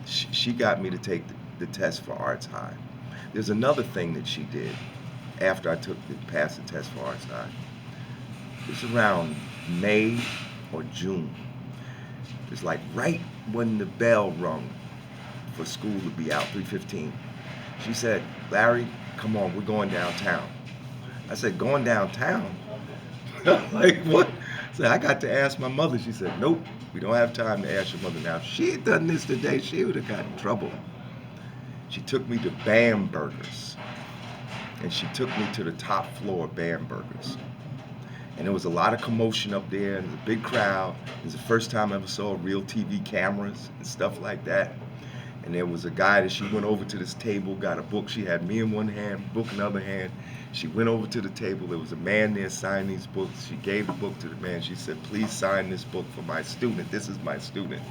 she got me to take the test for Arts High. There's another thing that she did after I passed the test for Arts High. It was around May or June. It's like right when the bell rung for school to be out, 3:15. She said, "Larry, come on, we're going downtown." I said, "Going downtown?" Like, what? I said, "I got to ask my mother." She said, "Nope, we don't have time to ask your mother now. If she had done this today, she would have got in trouble." She took me to Bam Burgers, and she took me to the top floor of Bam Burgers. And there was a lot of commotion up there, and there was a big crowd. It was the first time I ever saw real TV cameras and stuff like that. And there was a guy that she went over to this table, got a book. She had me in one hand, book in the other hand. She went over to the table. There was a man there signing these books. She gave the book to the man. She said, "Please sign this book for my student. This is my student."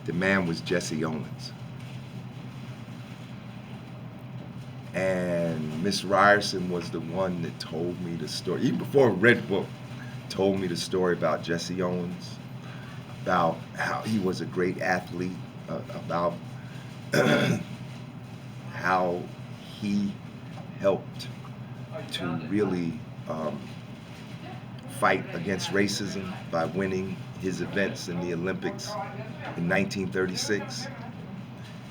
The man was Jesse Owens. And Miss Ryerson was the one that told me the story, even before I read the book, told me the story about Jesse Owens, about how he was a great athlete, about how he helped to really fight against racism by winning his events in the Olympics in 1936.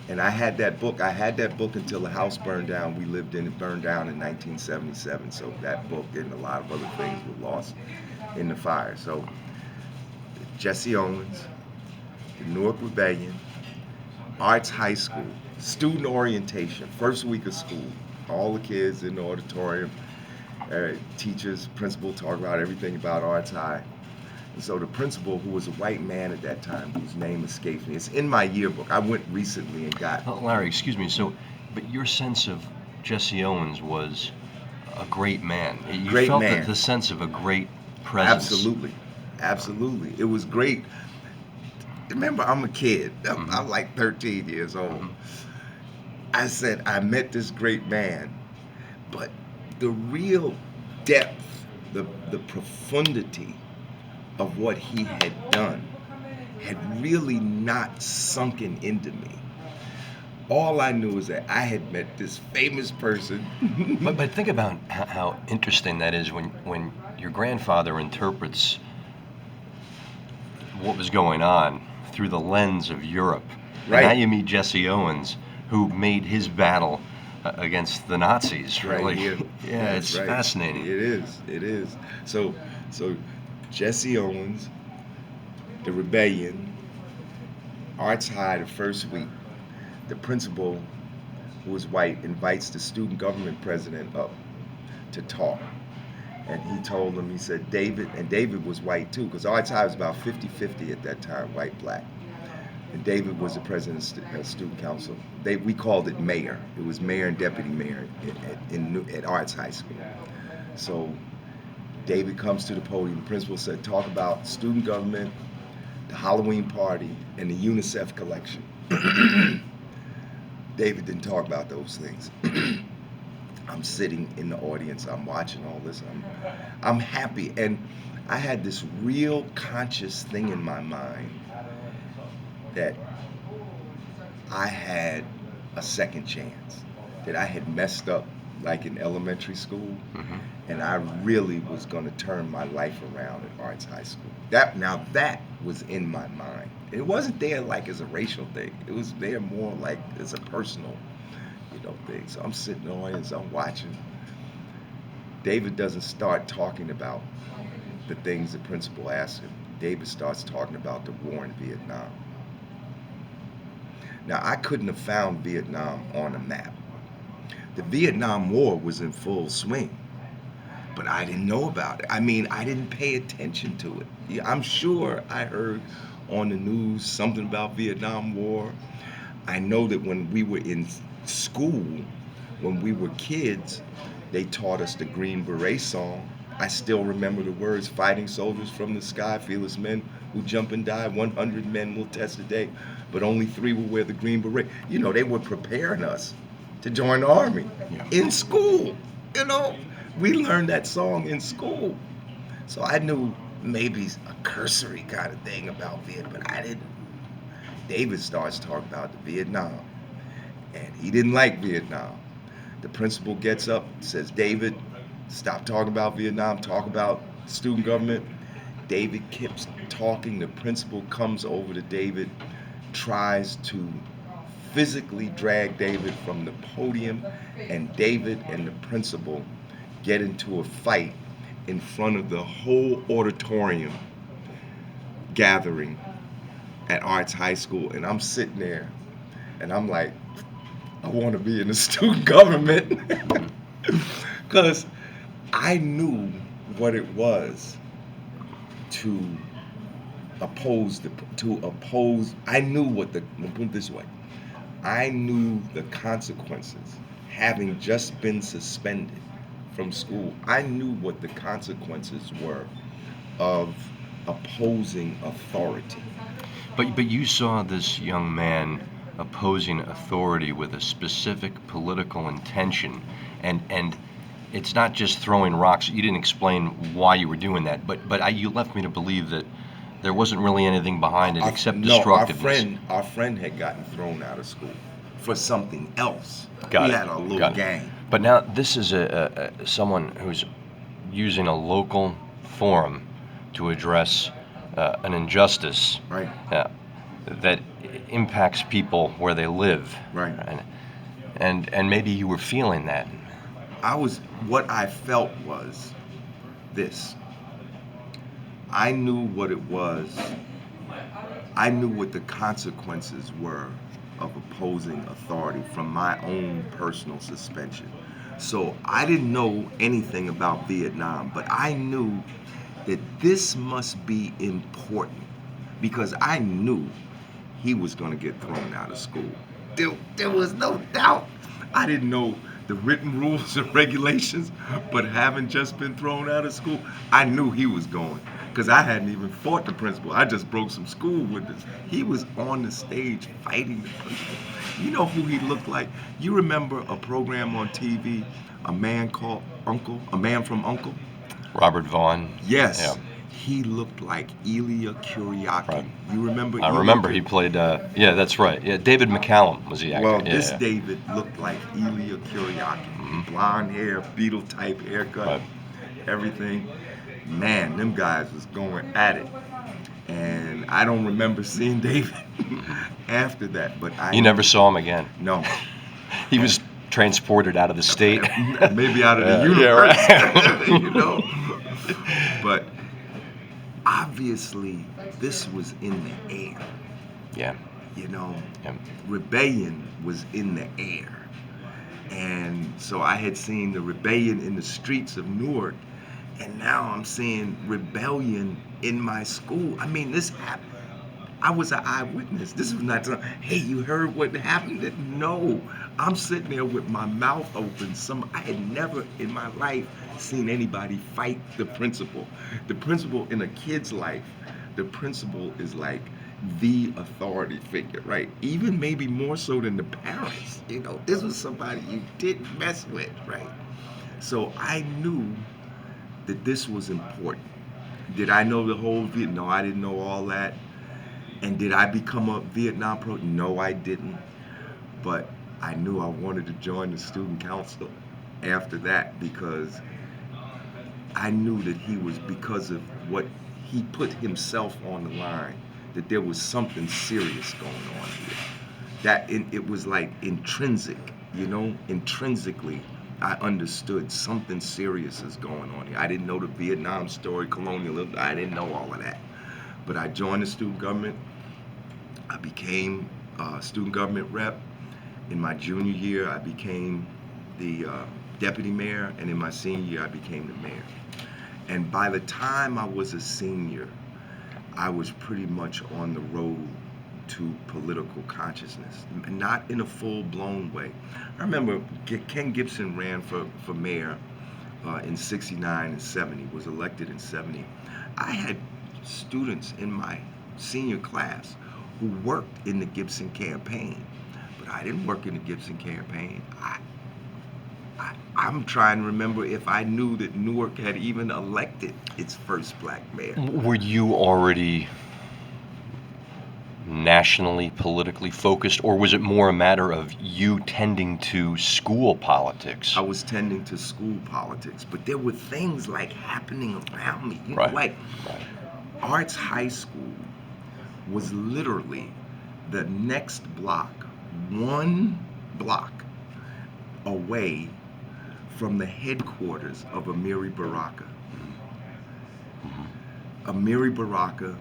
And I had that book. I had that book until the house burned down. We lived in it, burned down in 1977. So that book and a lot of other things were lost in the fire. So Jesse Owens, the Newark Rebellion, Arts High School, student orientation, first week of school, all the kids in the auditorium, teachers, principal talk about everything about Arts High. And so the principal, who was a white man at that time, whose name escapes me, it's in my yearbook. I went recently and got. Larry, excuse me. So, but your sense of Jesse Owens was a great man. You Great felt man. The sense of a great presence. Absolutely, absolutely. It was great. Remember, I'm a kid. I'm like 13 years old. I said, I met this great man, but the real depth, the profundity of what he had done had really not sunken into me. All I knew is that I had met this famous person. But think about how interesting that is when your grandfather interprets what was going on through the lens of Europe. Right. And now you meet Jesse Owens, who made his battle against the Nazis. Really, Right here. yeah, That's it's right. fascinating. It is. It is. So Jesse Owens, the rebellion, Arts High, the first week. The principal, who was white, invites the student government president up to talk. And he told him, he said, David, and David was white too, because Arts High was about 50-50 at that time, white, black. And David was the president of student council. We called it mayor. It was mayor and deputy mayor at Arts High School. So David comes to the podium. The principal said, talk about student government, the Halloween party, and the UNICEF collection. David didn't talk about those things. I'm sitting in the audience. I'm watching all this. I'm happy. And I had this real conscious thing in my mind that I had a second chance, that I had messed up like in elementary school, and I really was going to turn my life around at Arts High School. That was in my mind. It wasn't there like as a racial thing. It was there more like as a personal, thing. So I'm sitting in the audience, I'm watching. David doesn't start talking about the things the principal asked him. David starts talking about the war in Vietnam. Now, I couldn't have found Vietnam on a map. The Vietnam War was in full swing, but I didn't know about it. I mean, I didn't pay attention to it. Yeah, I'm sure I heard on the news something about Vietnam War. I know that when we were in school, when we were kids, they taught us the Green Beret song. I still remember the words, fighting soldiers from the sky, fearless men who jump and die, 100 men will test the day, but only 3 will wear the Green Beret. They were preparing us to join the Army in school. We learned that song in school. So I knew maybe a cursory kind of thing about Vietnam, but I David starts talking about the Vietnam, and he didn't like Vietnam. The principal gets up, says, David, stop talking about Vietnam, talk about student government. David keeps talking. The principal comes over to David, tries to physically drag David from the podium, and David and the principal get into a fight in front of the whole auditorium gathering at Arts High School. And I'm sitting there and I'm like, I want to be in the student government because I knew what it was to oppose. I knew what let me put it this way. I knew the consequences, having just been suspended from school. I knew what the consequences were of opposing authority. But you saw this young man opposing authority with a specific political intention, and it's not just throwing rocks. You didn't explain why you were doing that, but you left me to believe that there wasn't really anything behind it except destructiveness. Our friend had gotten thrown out of school for something else. Got We it. had a little Got it. gang. But now this is someone who's using a local forum to address an injustice Right. That impacts people where they live. Right. And maybe you were feeling that. What I felt was this. I knew what it was. I knew what the consequences were of opposing authority from my own personal suspension. So I didn't know anything about Vietnam, but I knew that this must be important because I knew he was going to get thrown out of school. There was no doubt. I didn't know the written rules and regulations, but having just been thrown out of school, I knew he was going because I hadn't even fought the principal. I just broke some school windows. He was on the stage fighting the principal. You know who he looked like? You remember a program on TV, a man called Uncle, a man from Uncle? Robert Vaughn. Yes. Yeah. He looked like Elia Kyriakin. Right. You remember? I remember he played. Yeah, that's right. Yeah, David McCallum was the actor. Well, yeah, this yeah. David looked like Elia Kyriakin. Blonde hair, beetle type haircut, Right. everything. Man, them guys was going at it. And I don't remember seeing David after that, but You never saw him again. No. He was transported out of the state. Maybe out of the Yeah, universe. yeah, right. You know? But obviously, this was in the air. Yeah. You know, Yeah. rebellion was in the air. And so I had seen the rebellion in the streets of Newark, and now I'm seeing rebellion in my school. I mean, this happened. I was an eyewitness. This was not, hey, you heard what happened? No, I'm sitting there with my mouth open. I had never in my life seen anybody fight the principal. The principal in a kid's life, the principal is like the authority figure, right? Even maybe more so than the parents. You know, this was somebody you didn't mess with, right? So I knew that this was important. Did I know the whole Vietnam? No, I didn't know all that. And did I become a Vietnam pro? No, I didn't. But I knew I wanted to join the student council after that because I knew that he was, because of what he put himself on the line, that there was something serious going on here. That it was like intrinsic, you know, intrinsically. I understood something serious is going on here. I didn't know the Vietnam story, colonialism. I didn't know all of that. But I joined the student government. I became a student government rep. In my junior year, I became the deputy mayor, and in my senior year, I became the mayor. And by the time I was a senior, I was pretty much on the road to political consciousness, not in a full-blown way. I remember Ken Gibson ran for mayor in 69 and 70, was elected in 70. I had students in my senior class who worked in the Gibson campaign, but I didn't work in the Gibson campaign. I'm trying to remember if I knew that Newark had even elected its first black mayor. Were you already nationally politically focused, or was it more a matter of you tending to school politics? I was tending to school politics, but there were things like happening around me. You know, Right. like Right. Arts High School was literally the next block, one block away from the headquarters of Amiri Baraka. Mm-hmm. Amiri Baraka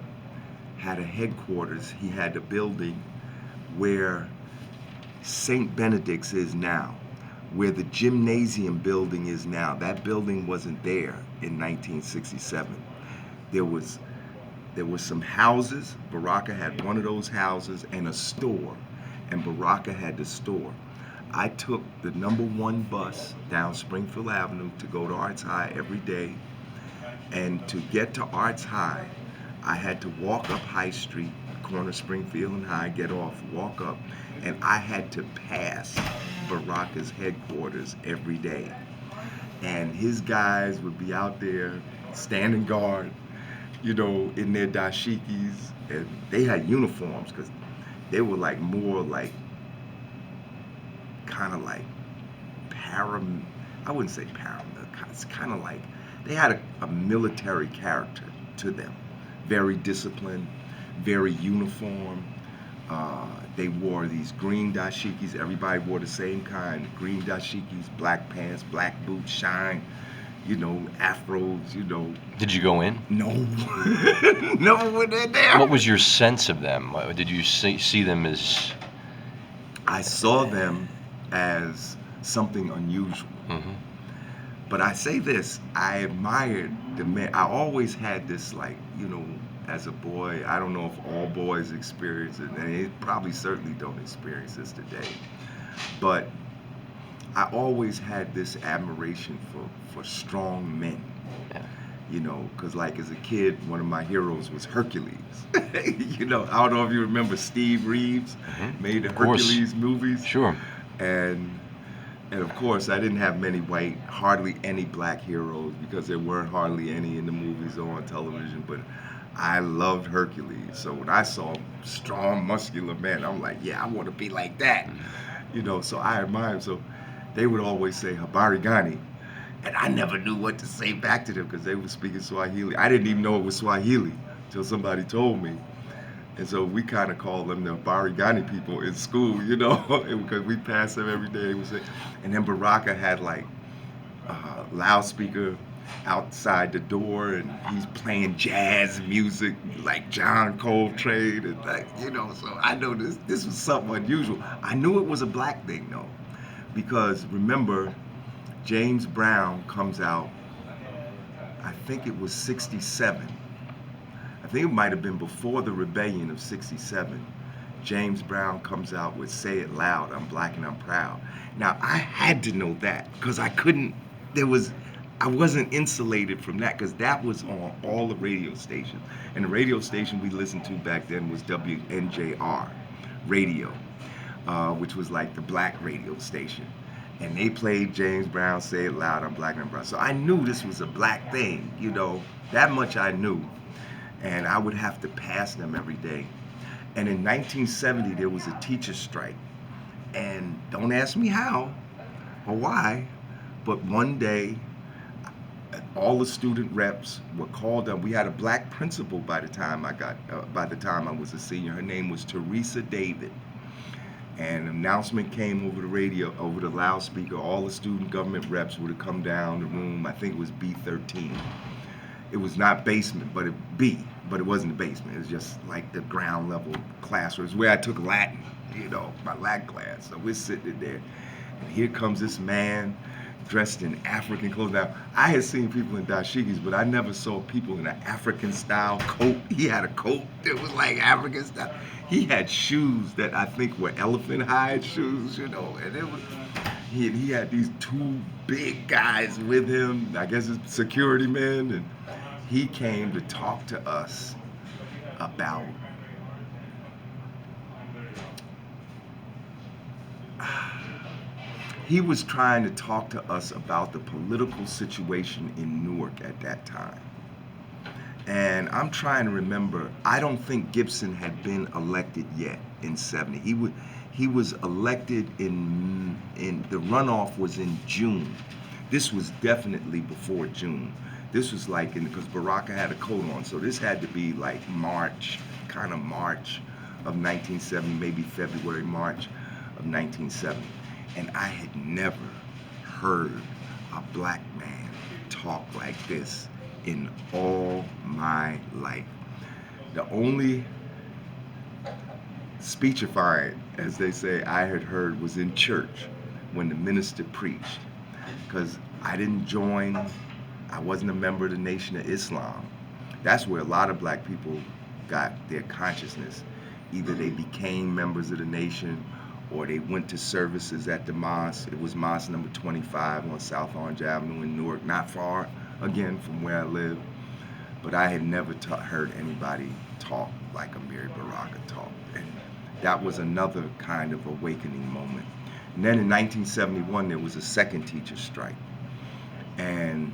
had a headquarters. He had a building where St. Benedict's is now, where the gymnasium building is now. That building wasn't there in 1967. There was some houses. Baraka had one of those houses and a store, and Baraka had the store. I took the #1 bus down Springfield Avenue to go to Arts High every day, and to get to Arts High, I had to walk up High Street, corner Springfield and High, get off, walk up, and I had to pass Baraka's headquarters every day. And his guys would be out there standing guard, you know, in their dashikis, and they had uniforms because they were like more like kind of like I wouldn't say paramilitary. It's kind of like they had a military character to them. Very disciplined, very uniform. They wore these green dashikis. Everybody wore the same kind. Green dashikis, black pants, black boots, shine, you know, afros, you know. Did you go in? No. Never went in there. What was your sense of them? Did you see them as... I saw them as something unusual. Mm-hmm. But I say this, I admired the men. I always had this, like, you know, as a boy, I don't know if all boys experience it, and they probably certainly don't experience this today. But I always had this admiration for strong men. Yeah. You know, because like as a kid, one of my heroes was Hercules. You know, I don't know if you remember Steve Reeves made the Hercules movies. Sure. And of course, I didn't have hardly any black heroes because there weren't hardly any in the movies or on television. But I loved Hercules. So when I saw strong, muscular men, I'm like, yeah, I want to be like that. You know, so I admire him. So they would always say Habari Gani. And I never knew what to say back to them because they were speaking Swahili. I didn't even know it was Swahili until somebody told me. And so we kind of called them the Barigani people in school, you know, because we passed them every day. And then Baraka had like a loudspeaker outside the door, and he's playing jazz music like John Coltrane, and like, you know. So I know this was something unusual. I knew it was a black thing though, because remember, James Brown comes out. I think it was '67. I think it might have been before the rebellion of '67. James Brown comes out with Say It Loud, I'm Black and I'm Proud. Now, I had to know that because I wasn't insulated from that because that was on all the radio stations. And the radio station we listened to back then was WNJR radio, which was like the black radio station. And they played James Brown, Say It Loud, I'm Black and I'm Proud. So I knew this was a black thing, you know, that much I knew. And I would have to pass them every day. And in 1970, there was a teacher strike. And don't ask me how or why, but one day, all the student reps were called up. We had a black principal by the time I was a senior. Her name was Teresa David. And an announcement came over the radio, over the loudspeaker. All the student government reps would have come down the room. I think it was B13. It was not basement, but it wasn't the basement. It was just like the ground level classrooms where I took Latin, you know, my Latin class. So we're sitting there, and here comes this man dressed in African clothes. Now, I had seen people in dashikis, but I never saw people in an African style coat. He had a coat that was like African style. He had shoes that I think were elephant hide shoes, you know, and he had these two big guys with him, I guess it's security men, and he came to talk to us about he was trying to talk to us about the political situation in Newark at that time. And I'm trying to remember. I don't think Gibson had been elected yet in '70. He was elected in the runoff was in June. This was definitely before June. This was like because Baraka had a coat on, so this had to be like March, kind of March of 1970, maybe February, March of 1970. And I had never heard a black man talk like this in all my life. The only speechifying, as they say, I had heard was in church when the minister preached. Because I didn't join, I wasn't a member of the Nation of Islam. That's where a lot of black people got their consciousness. Either they became members of the nation or they went to services at the mosque. It was mosque number 25 on South Orange Avenue in Newark, not far, again, from where I live. But I had never heard anybody talk like Amiri Baraka talked. And that was another kind of awakening moment. And then in 1971, there was a second teacher strike. And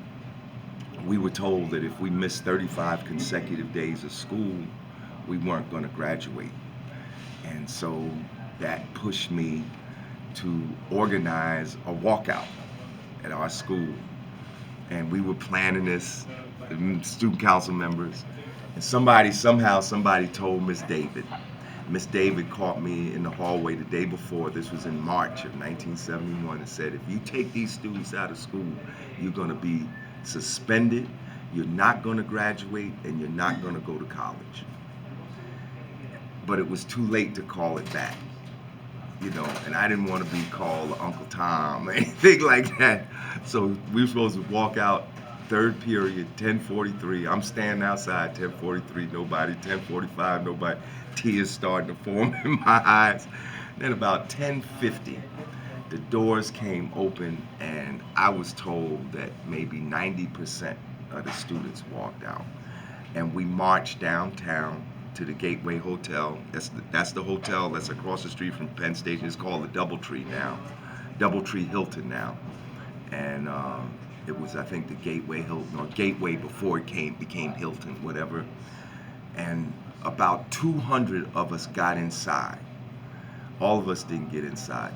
we were told that if we missed 35 consecutive days of school, we weren't going to graduate. And so that pushed me to organize a walkout at our school. And we were planning this, student council members. And somehow somebody told Miss David. Miss David caught me in the hallway the day before. This was in March of 1971, and said, if you take these students out of school, you're going to be suspended, you're not going to graduate, and you're not going to go to college. But it was too late to call it back, and I didn't want to be called Uncle Tom or anything like that. So we were supposed to walk out third period, 10:43. I'm standing outside, 10:43, nobody, 10:45, nobody. Tears starting to form in my eyes. Then about 10:50, the doors came open, and I was told that maybe 90% of the students walked out. And we marched downtown to the Gateway Hotel. That's the hotel that's across the street from Penn Station. It's called the Doubletree now, Doubletree Hilton now. And it was, I think, the Gateway Hilton, or Gateway before it became Hilton, whatever. And about 200 of us got inside. All of us didn't get inside.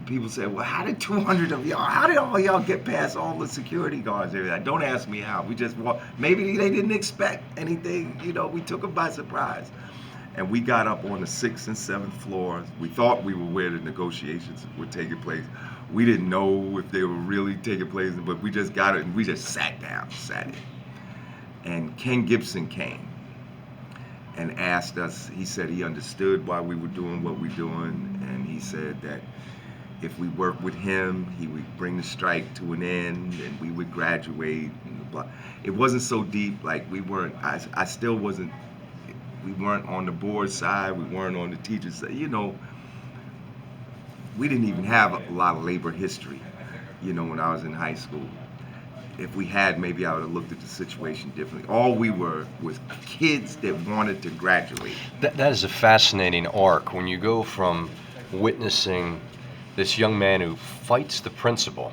People say, well, how did 200 of y'all, how did all y'all get past all the security guards and everything? Don't ask me how. We just walked. Maybe they didn't expect anything. We took them by surprise. And we got up on the 6th and 7th floors. We thought we were where the negotiations were taking place. We didn't know if they were really taking place, but we just got it and we just sat in. And Ken Gibson came and asked us. He said he understood why we were doing what we're doing, and he said that if we worked with him, he would bring the strike to an end, and we would graduate. And blah. It wasn't so deep. Like we weren't. I still wasn't. We weren't on the board side. We weren't on the teacher's side. We didn't even have a lot of labor history. When I was in high school. If we had, maybe I would have looked at the situation differently. All we were was kids that wanted to graduate. That is a fascinating arc when you go from witnessing this young man who fights the principal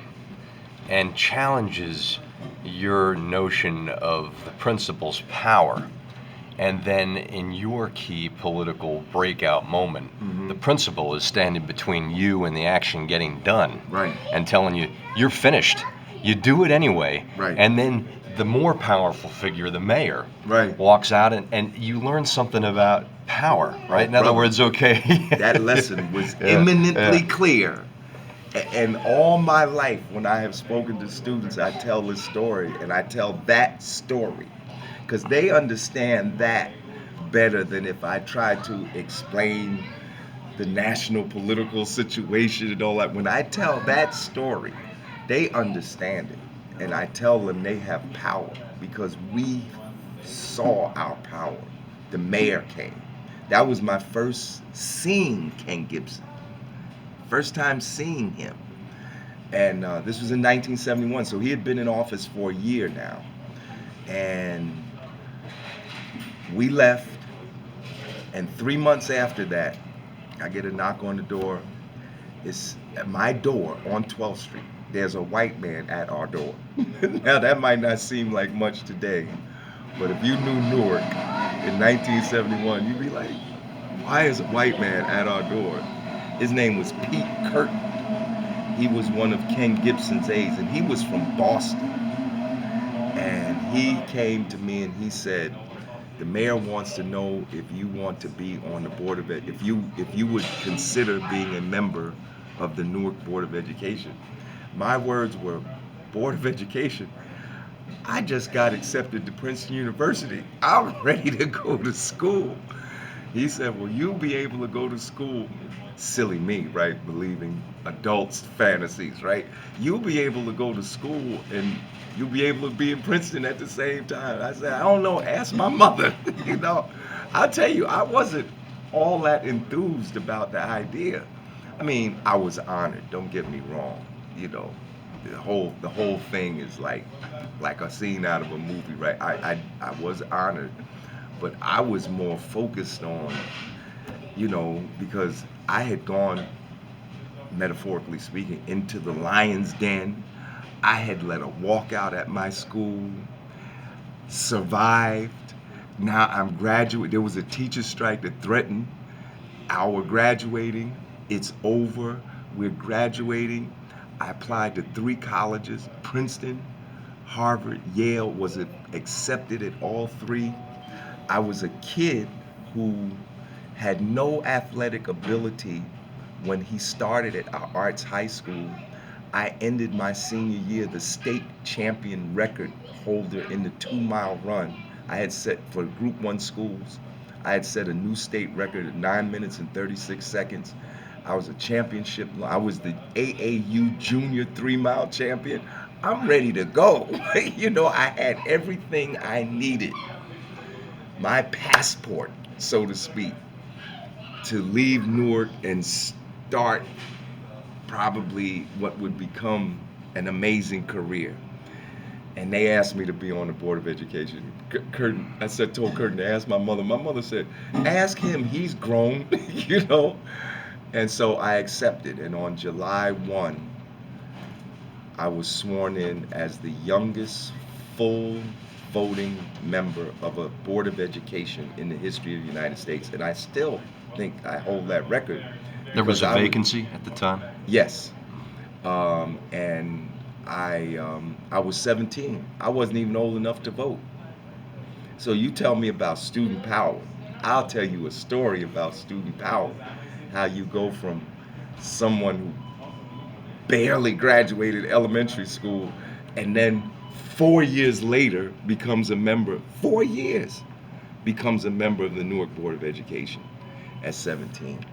and challenges your notion of the principal's power. And then in your key political breakout moment, the principal is standing between you and the action getting done. Right. And telling you, you're finished. You do it anyway. Right. And then the more powerful figure, the mayor, right, walks out and you learn something about power, right? In other words, okay. That lesson was eminently clear. And all my life, when I have spoken to students, I tell this story, and I tell that story. Because they understand that better than if I try to explain the national political situation and all that. When I tell that story, they understand it. And I tell them they have power because we saw our power. The mayor came. That was my first seeing Ken Gibson. First time seeing him. And this was in 1971, so he had been in office for a year now. And we left, and 3 months after that, I get a knock on the door. It's at my door on 12th Street. There's a white man at our door. Now, that might not seem like much today, But if you knew Newark in 1971, you'd be like, why is a white man at our door? His name was Pete Curtin. He was one of Ken Gibson's aides, and he was from Boston. And he came to me and he said, the mayor wants to know if you want to be on the board of ed, if you would consider being a member of the Newark Board of Education. My words were, Board of Education. I just got accepted to Princeton University. I'm ready to go to school. He said, well, you'll be able to go to school. Silly me, right? Believing adults' fantasies, right? You'll be able to go to school and you'll be able to be in Princeton at the same time. I said, I don't know, ask my mother. You know, I'll tell you, I wasn't all that enthused about the idea. I mean, I was honored, don't get me wrong. You know, the whole thing is like a scene out of a movie, right? I was honored, but I was more focused on, because I had gone, metaphorically speaking, into the lion's den. I had led a walkout at my school, survived. Now I'm graduate. There was a teacher strike that threatened our graduating. It's over. We're graduating. I applied to 3 colleges, Princeton, Harvard, Yale, was accepted at all 3. I was a kid who had no athletic ability when he started at our arts high school. I ended my senior year the state champion record holder in the 2-mile run. I had set for Group 1 schools. I had set a new state record at 9 minutes and 36 seconds. I was a championship. I was the AAU junior 3-mile champion. I'm ready to go. I had everything I needed. My passport, so to speak, to leave Newark and start probably what would become an amazing career. And they asked me to be on the Board of Education. Curtin, told Curtin to ask my mother. My mother said, ask him, he's grown, And so I accepted. And on July 1, I was sworn in as the youngest full voting member of a Board of Education in the history of the United States. And I still think I hold that record. There was because a vacancy at the time? Yes. And I was 17. I wasn't even old enough to vote. So you tell me about student power. I'll tell you a story about student power. How you go from someone who barely graduated elementary school and then 4 years later becomes a member, 4 years, becomes a member of the Newark Board of Education at 17.